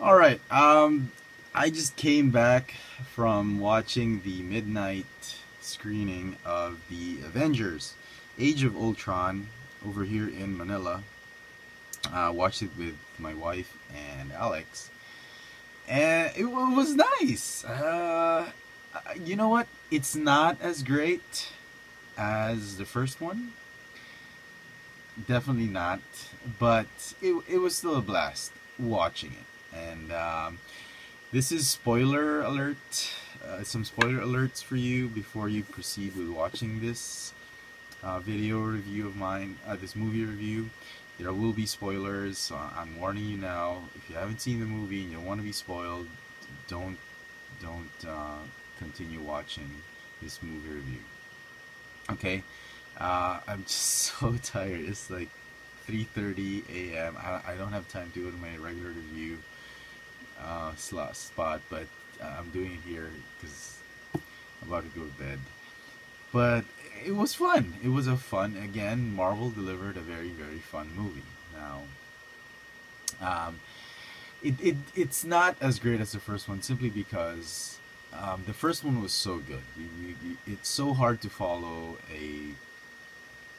All right. I just came back from watching the midnight screening of the Avengers: Age of Ultron over here in Manila. Watched it with my wife and Alex, and it was nice. You know what? It's not as great as the first one. Definitely not, but it was still a blast watching it. And this is spoiler alert. Some spoiler alerts for you before you proceed with watching this video review of mine, this movie review. There will be spoilers, so I'm warning you now. If you haven't seen the movie and you don't want to be spoiled, don't don't continue watching this movie review. Okay, I'm just so tired. It's like 3:30 a.m. I don't have time to go to my regular review slot spot, but I'm doing it here because I'm about to go to bed. But it was fun. It was a fun, again, Marvel delivered a very fun movie. Now, um, it's not as great as the first one simply because the first one was so good. It's so hard to follow a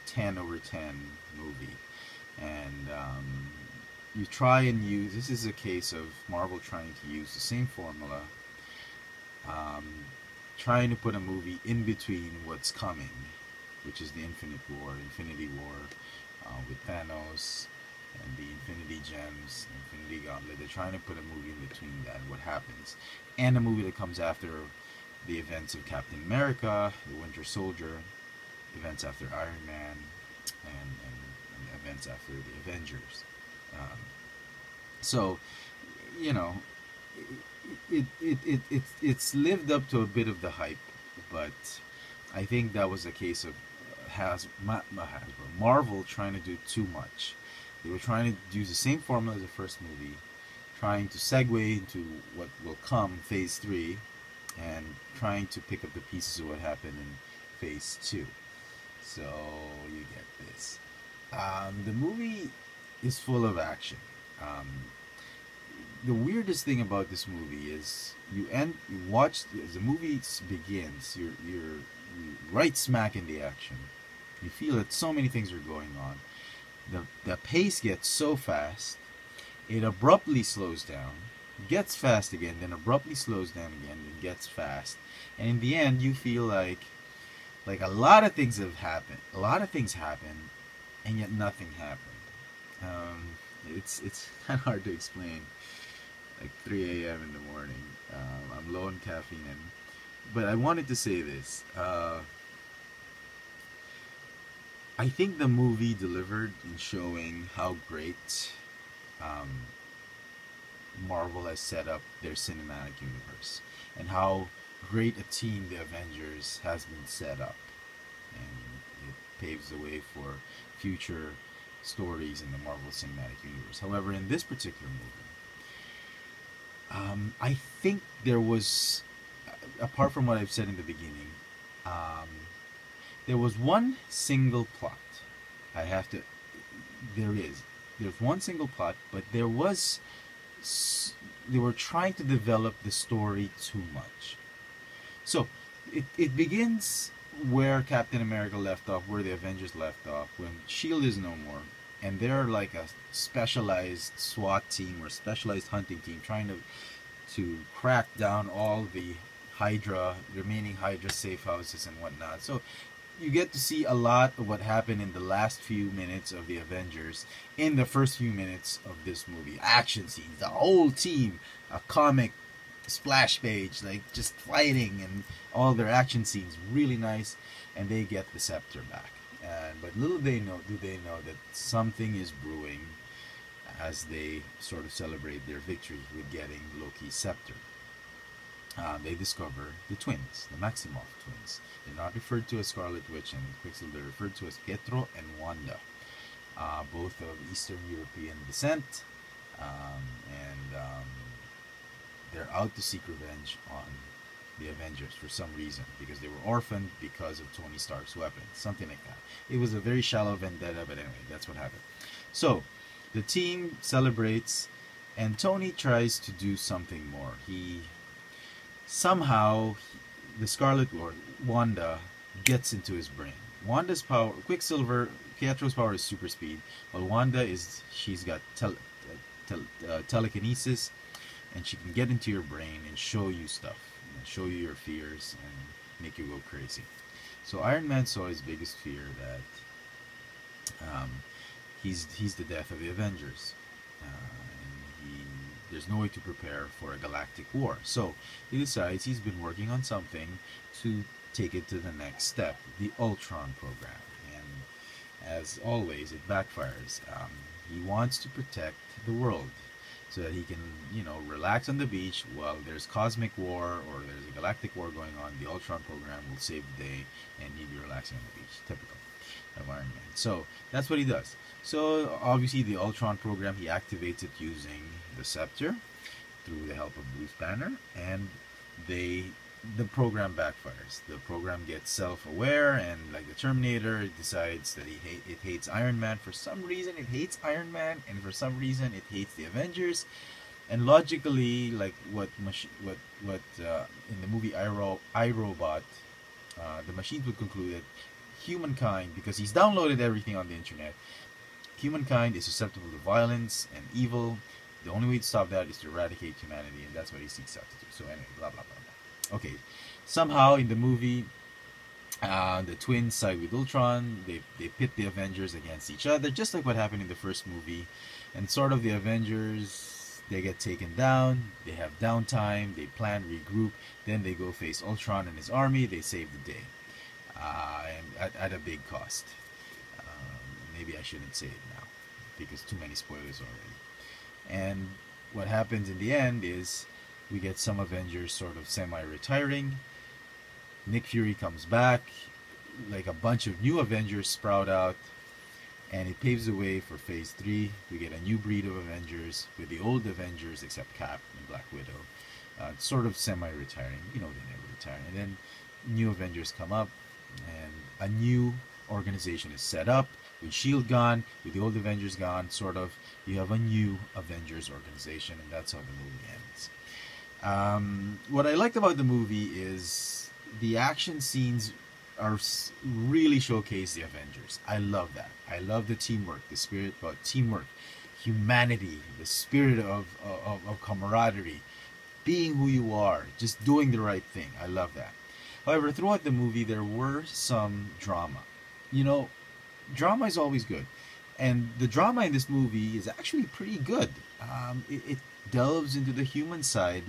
10 over 10 movie. And you try and use, this is a case of Marvel trying to use the same formula, um, trying to put a movie in between what's coming, which is the Infinity War, with Thanos and the Infinity Gems, Infinity Gauntlet. They're trying to put a movie in between that, what happens, and a movie that comes after the events of Captain America, the Winter Soldier, events after Iron Man, and events after the Avengers. Um, so, you know, it's lived up to a bit of the hype, but I think that was a case of Marvel trying to do too much. They were trying to use the same formula as the first movie, trying to segue into what will come, Phase 3, and trying to pick up the pieces of what happened in Phase 2. So you get this. The movie is full of action. Um, the weirdest thing about this movie is you watch as the movie begins. You're right smack in the action. You feel that so many things are going on. The pace gets so fast, it abruptly slows down, gets fast again, then abruptly slows down again, and gets fast. And in the end, you feel like a lot of things have happened. A lot of things happen, and yet nothing happened. It's kind of hard to explain. Like 3 a.m. in the morning, I'm low on caffeine, but I wanted to say this. I think the movie delivered in showing how great um, Marvel has set up their cinematic universe and how great a team the Avengers has been set up, and it paves the way for future stories in the Marvel Cinematic Universe. However, in this particular movie, I think there was, apart from what I've said in the beginning, um, there was one single plot. I have to. There is. There's one single plot, but there was. They were trying to develop the story too much. So, it begins where Captain America left off, where the Avengers left off, when Shield is no more, and they're like a specialized SWAT team or specialized hunting team trying to crack down all the remaining Hydra safe houses and whatnot. So you get to see a lot of what happened in the last few minutes of the Avengers in the first few minutes of this movie. Action scenes, the whole team, a comic splash page, like just fighting and all their action scenes, really nice, and they get the scepter back. But little do they know that something is brewing as they sort of celebrate their victory with getting Loki's scepter. They discover the twins, the Maximoff twins. They're not referred to as Scarlet Witch and Quicksilver. They're referred to as Pietro and Wanda, both of Eastern European descent, and they're out to seek revenge on the Avengers for some reason, because they were orphaned because of Tony Stark's weapon, something like that. It was a very shallow vendetta, but anyway, that's what happened. So, the team celebrates And Tony tries to do something more. He somehow, the Scarlet Lord, Wanda, gets into his brain. Wanda's power, Quicksilver, Pietro's power is super speed, but Wanda she's got telekinesis, and she can get into your brain and show you stuff, show you your fears, and make you go crazy. So Iron Man saw his biggest fear that he's the death of the Avengers, and there's no way to prepare for a galactic war. So he decides he's been working on something to take it to the next step, the Ultron program. And as always, it backfires. He wants to protect the world so that he can, relax on the beach while there's cosmic war or there's a galactic war going on. The Ultron program will save the day, and he'd be relaxing on the beach. Typical of Iron Man. So that's what he does. So obviously the Ultron program, he activates it using the scepter through the help of Bruce Banner, and the program backfires. The program gets self-aware, and like the Terminator, it decides that it hates Iron Man. For some reason it hates Iron Man, and for some reason it hates the Avengers. And logically, like what in the movie iRobot, the machines would conclude that humankind, because he's downloaded everything on the internet, humankind is susceptible to violence and evil. The only way to stop that is to eradicate humanity, and that's what he seeks out to do. So anyway, blah blah blah blah. Okay, somehow in the movie, the twins side with Ultron. They pit the Avengers against each other, just like what happened in the first movie. And sort of the Avengers, they get taken down. They have downtime. They plan, regroup. Then they go face Ultron and his army. They save the day, and at a big cost. Maybe I shouldn't say it now because too many spoilers already. And what happens in the end is we get some Avengers sort of semi-retiring. Nick Fury comes back, like a bunch of new Avengers sprout out, and it paves the way for Phase 3. We get a new breed of Avengers with the old Avengers except Cap and Black Widow, sort of semi-retiring. They never retire. And then new Avengers come up, and a new organization is set up. With S.H.I.E.L.D. gone, with the old Avengers gone, sort of, you have a new Avengers organization, and that's how the movie ends. What I liked about the movie is the action scenes really showcase the Avengers. I love that. I love the teamwork, the spirit about teamwork, humanity, the spirit of camaraderie, being who you are, just doing the right thing. I love that. However, throughout the movie, there were some drama. Drama is always good, and the drama in this movie is actually pretty good. It delves into the human side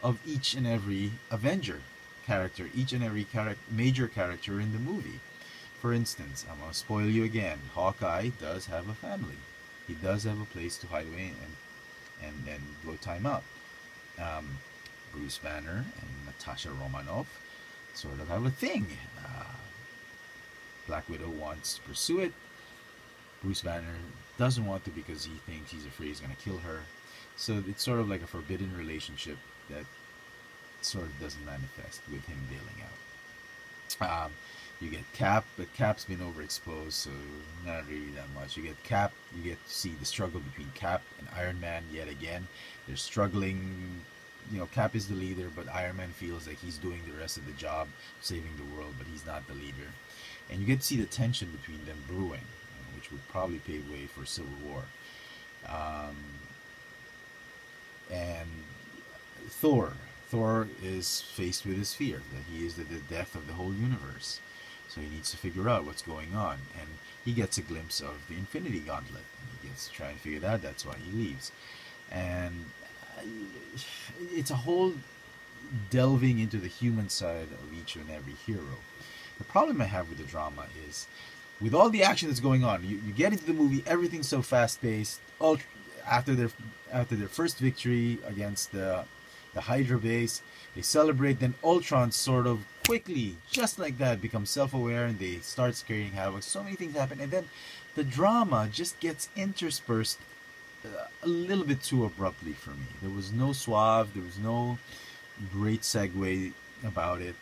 of each and every Avenger character, each and every major character in the movie. For instance, I'm gonna spoil you again. Hawkeye does have a family. He does have a place to hide away and go time out. Bruce Banner and Natasha Romanoff sort of have a thing. Black Widow wants to pursue it. Bruce Banner doesn't want to because he thinks he's afraid he's going to kill her. So it's sort of like a forbidden relationship that sort of doesn't manifest with him bailing out. You get Cap, but Cap's been overexposed, so not really that much. You get Cap, you get to see the struggle between Cap and Iron Man yet again. They're struggling. Cap is the leader, but Iron Man feels like he's doing the rest of the job, saving the world, but he's not the leader. And you get to see the tension between them brewing, which would probably pave way for civil war. And Thor is faced with his fear that he is the death of the whole universe. So he needs to figure out what's going on. And he gets a glimpse of the Infinity Gauntlet. And he gets to try and figure that out. That's why he leaves. And it's a whole delving into the human side of each and every hero. The problem I have with the drama is, with all the action that's going on, you get into the movie, everything's so fast-paced. After their first victory against the Hydra base, they celebrate. Then Ultron sort of quickly, just like that, becomes self-aware, and they start creating havoc. So many things happen, and then the drama just gets interspersed a little bit too abruptly for me. There was no suave, there was no great segue about it.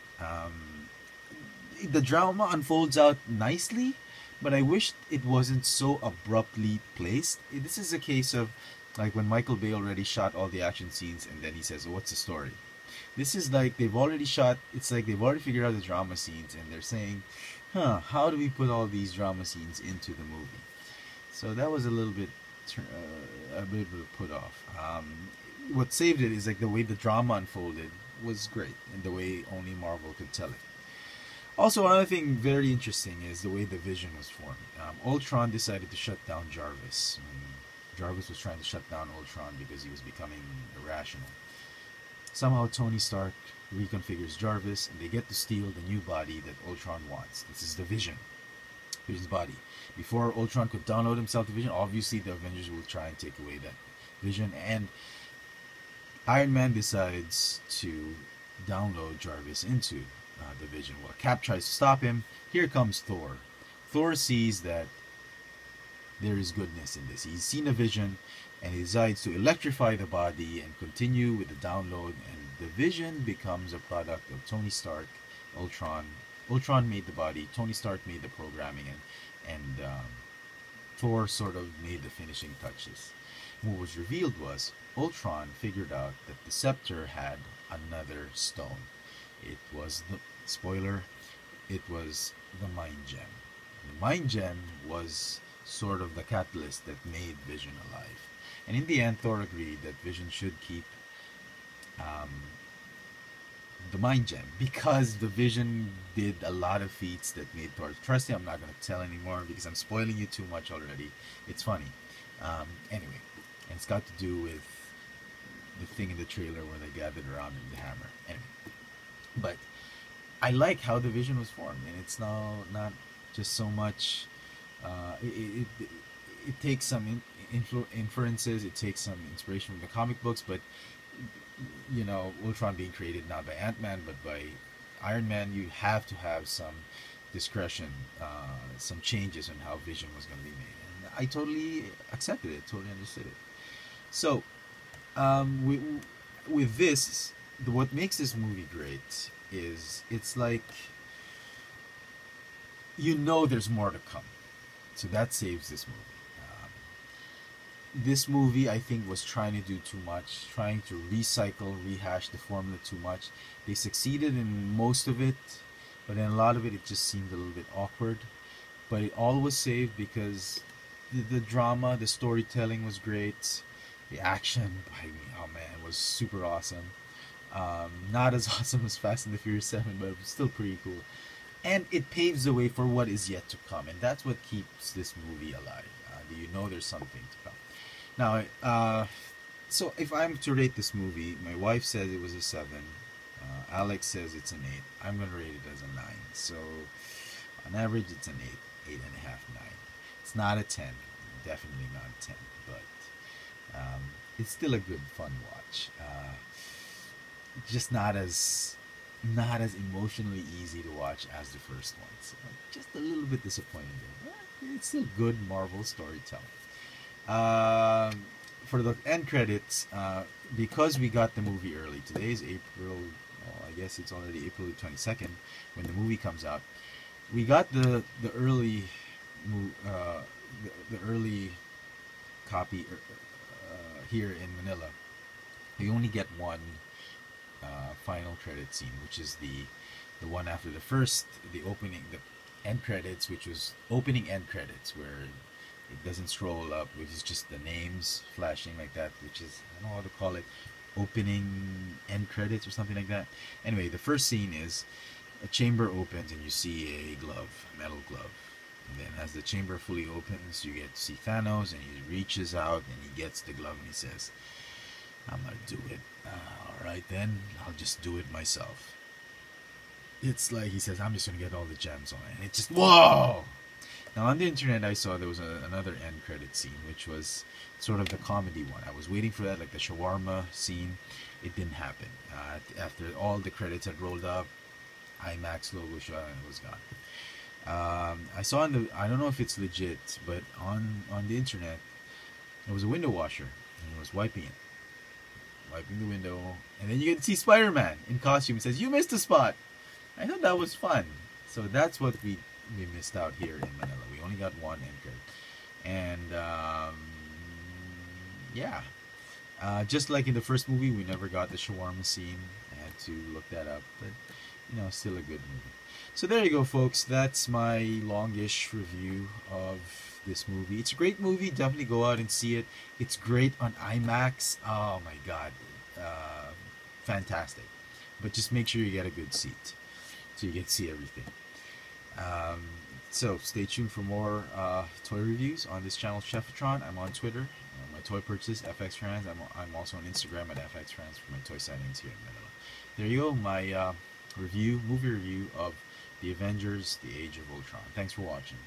The drama unfolds out nicely, but I wish it wasn't so abruptly placed. This is a case of Like when Michael Bay already shot all the action scenes, and then he says, "Oh, what's the story?" This is like they've already shot. It's like they've already figured out the drama scenes, and they're saying, "Huh, how do we put all these drama scenes into the movie?" So that was a bit of a put off. What saved it is like the way the drama unfolded was great, and the way only Marvel could tell it. Also, another thing very interesting is the way the Vision was formed. Ultron decided to shut down Jarvis. Jarvis was trying to shut down Ultron because he was becoming irrational. Somehow Tony Stark reconfigures Jarvis, and they get to steal the new body that Ultron wants. This is the Vision. Vision's body. Before Ultron could download himself to Vision, obviously the Avengers will try and take away that Vision, and Iron Man decides to download Jarvis into the Vision. Well, Cap tries to stop him. Here comes Thor. Thor sees that there is goodness in this. He's seen a vision, and he decides to electrify the body and continue with the download, and the Vision becomes a product of Tony Stark, Ultron. Ultron made the body, Tony Stark made the programming, and Thor sort of made the finishing touches. And what was revealed was Ultron figured out that the scepter had another stone. It was the spoiler. It was the Mind Gem. The Mind Gem was sort of the catalyst that made Vision alive. And in the end, Thor agreed that Vision should keep the Mind Gem because the Vision did a lot of feats that made Thor. Trust me, I'm not going to tell anymore because I'm spoiling you too much already. It's funny. Anyway, and it's got to do with the thing in the trailer where they gathered around the hammer. Anyway, but I like how the Vision was formed, and it's now not just so much. It takes some inferences. It takes some inspiration from the comic books, but you know, Ultron being created not by Ant-Man but by Iron Man, you have to have some discretion, some changes on how Vision was going to be made, and I totally accepted it, totally understood it. So, with this, what makes this movie great is it's like you know there's more to come, so that saves this movie. This movie, I think, was trying to do too much, trying to rehash the formula too much. They succeeded in most of it, but in a lot of it, it just seemed a little bit awkward. But it all was saved because the drama, the storytelling was great. The action, oh man, was super awesome. Not as awesome as Fast and the Furious 7, but it was still pretty cool. And it paves the way for what is yet to come, and that's what keeps this movie alive. You know there's something to come. Now, so if I'm to rate this movie, my wife says it was a 7. Alex says it's an 8. I'm going to rate it as a 9. So, on average, it's an 8, 8.5, 9. It's not a 10. Definitely not a 10. But it's still a good, fun watch. Just not as emotionally easy to watch as the first one. So just a little bit disappointing there. But it's still good Marvel storytelling. For the end credits, because we got the movie early, today's April, I guess it's already April 22nd when the movie comes out. We got the early the early copy here in Manila. We only get one final credit scene, which is the one after the end credits, which was opening end credits, where it doesn't scroll up, which is just the names flashing like that, which is, I don't know how to call it, opening end credits or something like that. Anyway, the first scene is a chamber opens and you see a metal glove. And then as the chamber fully opens, you get to see Thanos, and he reaches out and he gets the glove and he says, "I'm gonna do it. Alright then, I'll just do it myself." It's like he says, "I'm just gonna get all the gems on it." And it's just, whoa! Now on the internet I saw there was another end credit scene, which was sort of the comedy one. I was waiting for that, like the shawarma scene. It didn't happen. After all the credits had rolled up, IMAX logo shot, and it was gone. I saw I don't know if it's legit, but on the internet, there was a window washer, and he was wiping the window, and then you get to see Spider-Man in costume. He says, "You missed a spot." I thought that was fun. So that's what we missed out here in Manila. We only got one end credit. And yeah, just like in the first movie, we never got the shawarma scene. I had to look that up, but still a good movie. So there you go, folks. That's my longish review of this movie. It's a great movie. Definitely go out and see it. It's great on IMAX. Oh my god, uh, fantastic! But just make sure you get a good seat so you get to see everything. Um, so stay tuned for more toy reviews on this channel, Chefatron. I'm on Twitter. My toy purchase, FX Trans. I'm also on Instagram at FX Trans for my toy signings here in Manila. There you go, my movie review of The Avengers, The Age of Ultron. Thanks for watching.